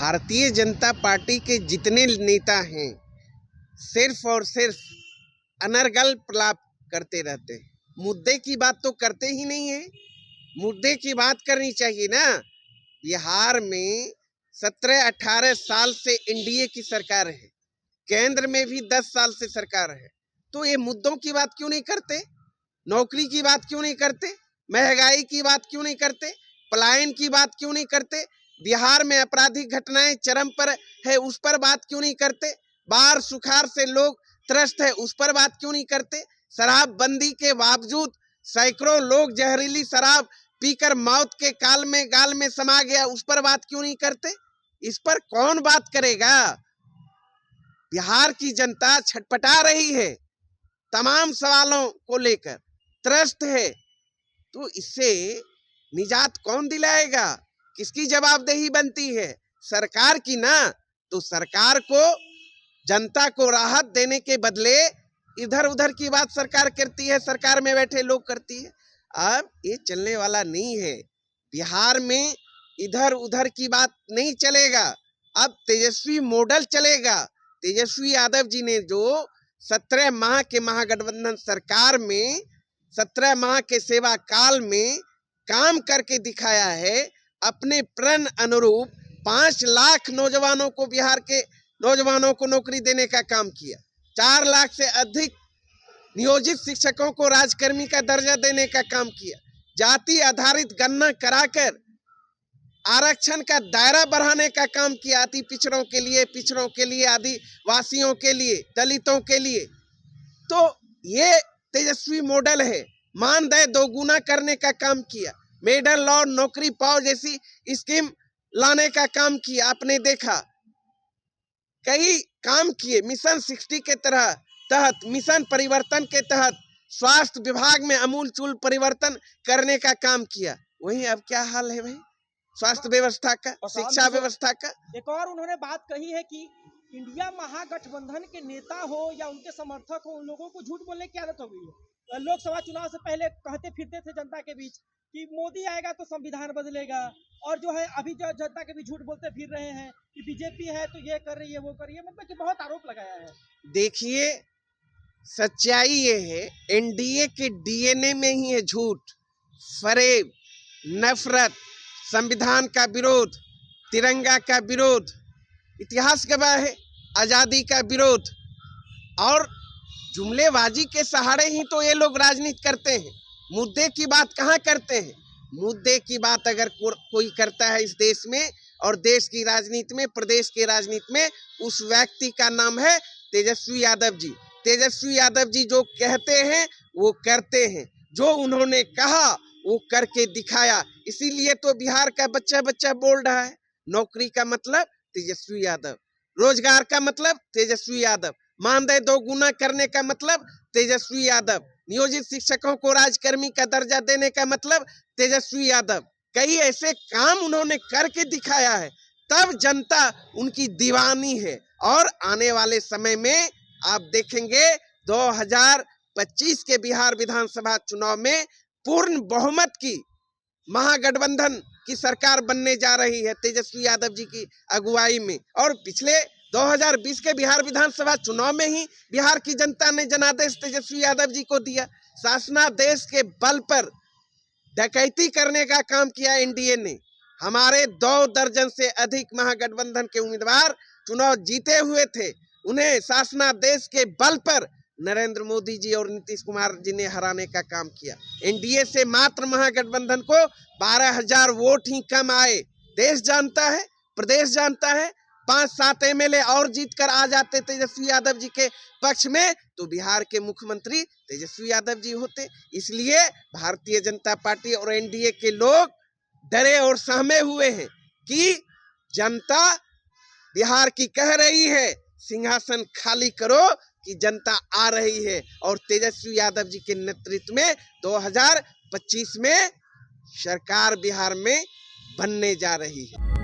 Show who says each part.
Speaker 1: Bharatiya Janata party के जितने नेता हैं सिर्फ और सिर्फ अनर्गल प्रलाप करते रहते हैं। मुद्दे की बात तो करते ही नहीं है। मुद्दे की बात करनी चाहिए ना। बिहार में 17-18 साल से एनडीए की सरकार है, केंद्र में भी 10 साल से सरकार है, तो ये मुद्दों की बात क्यों नहीं करते? नौकरी की बात क्यों नहीं करते? महंगाई की बात क्यों नहीं करते? पलायन की बात क्यों नहीं करते? बिहार में आपराधिक घटनाएं चरम पर है, उस पर बात क्यों नहीं करते? बाढ़ सुखाड़ से लोग त्रस्त है, उस पर बात क्यों नहीं करते? शराबबंदी के बावजूद सैकड़ों लोग जहरीली शराब पीकर मौत के गाल में समा गया, उस पर बात क्यों नहीं करते? इस पर कौन बात करेगा? बिहार की जनता छटपटा रही है, तमाम सवालों को लेकर त्रस्त है, तो इससे निजात कौन दिलाएगा? किसकी जवाबदेही बनती है? सरकार की ना। तो सरकार को, जनता को राहत देने के बदले इधर उधर की बात सरकार करती है, सरकार में बैठे लोग करती है। अब ये चलने वाला नहीं है। बिहार में इधर उधर की बात नहीं चलेगा, अब तेजस्वी मॉडल चलेगा। तेजस्वी यादव जी ने जो 17 माह के महागठबंधन सरकार में 17 माह के सेवा काल में काम करके दिखाया है। अपने प्रण अनुरूप 5 लाख नौजवानों को, बिहार के नौजवानों को नौकरी देने का काम किया। 4 लाख से अधिक नियोजित शिक्षकों को राजकर्मी का दर्जा देने का काम किया। जाति आधारित गणना कराकर आरक्षण का दायरा बढ़ाने का काम किया, अति पिछड़ों के लिए, आदिवासियों के लिए, दलितों के लिए। तो ये तेजस्वी मॉडल है। मानदेय दोगुना करने का काम किया, मेडल लॉ, नौकरी पाओ जैसी स्कीम लाने का काम किया। आपने देखा कई काम किए। मिशन 60 के तहत मिशन परिवर्तन के तहत स्वास्थ्य विभाग में आमूलचूल परिवर्तन करने का काम किया। वहीं अब क्या हाल है भाई स्वास्थ्य व्यवस्था का, शिक्षा व्यवस्था का।
Speaker 2: एक और उन्होंने बात कही है कि इंडिया महागठबंधन के नेता हो या उनके समर्थक हो, उन लोगों को झूठ बोलने की आदत हो गई है। लोकसभा चुनाव से पहले कहते फिरते थे जनता के बीच कि मोदी आएगा तो संविधान बदलेगा, और जो है अभी जो जनता के बीच झूठ बोलते फिर रहे हैं कि बीजेपी है तो ये कर रही है, वो कर रही है, मतलब कि बहुत आरोप लगाया है।
Speaker 1: देखिए, सच्चाई ये है, एनडीए के डीएनए में ही है झूठ, फरेब, नफरत, संविधान का विरोध, तिरंगा का विरोध, इतिहास गवाह है, आजादी का विरोध, और जुमलेबाजी के सहारे ही तो ये लोग राजनीति करते हैं। मुद्दे की बात कहाँ करते हैं? मुद्दे की बात अगर कोई करता है इस देश में और देश की राजनीति में, प्रदेश की राजनीति में, उस व्यक्ति का नाम है तेजस्वी यादव जी। तेजस्वी यादव जी जो कहते हैं वो करते हैं, जो उन्होंने कहा वो करके दिखाया। इसीलिए तो बिहार का बच्चा बच्चा बोल रहा है। नौकरी का मतलब तेजस्वी यादव, रोजगार का मतलब तेजस्वी यादव, मानदेय दोगुना करने का मतलब तेजस्वी यादव, नियोजित शिक्षकों को राजकर्मी का दर्जा देने का मतलब तेजस्वी यादव। कई ऐसे काम उन्होंने करके दिखाया है, तब जनता उनकी दीवानी है। और आने वाले समय में आप देखेंगे 2025 के बिहार विधानसभा चुनाव में पूर्ण बहुमत की महागठबंधन की सरकार बनने जा रही है तेजस्वी यादव जी की अगुवाई में। और पिछले 2020 के बिहार विधानसभा चुनाव में ही बिहार की जनता ने जनादेश तेजस्वी यादव जी को दिया। शासनादेश के बल पर डकैती करने का काम किया एनडीए ने। हमारे 2 दर्जन से अधिक महागठबंधन के उम्मीदवार चुनाव जीते हुए थे, उन्हें शासनादेश के बल पर नरेंद्र मोदी जी और नीतीश कुमार जी ने हराने का काम किया। एनडीए से मात्र महागठबंधन को 12,000 वोट ही कम आए। देश जानता है, प्रदेश जानता है। 5-7 एमएलए और जीत कर आ जाते तेजस्वी यादव जी के पक्ष में, तो बिहार के मुख्यमंत्री तेजस्वी यादव जी होते। इसलिए भारतीय जनता पार्टी और एनडीए के लोग डरे और सहमे हुए हैं कि जनता बिहार की कह रही है सिंहासन खाली करो, कि जनता आ रही है। और तेजस्वी यादव जी के नेतृत्व में 2025 में सरकार बिहार में बनने जा रही है।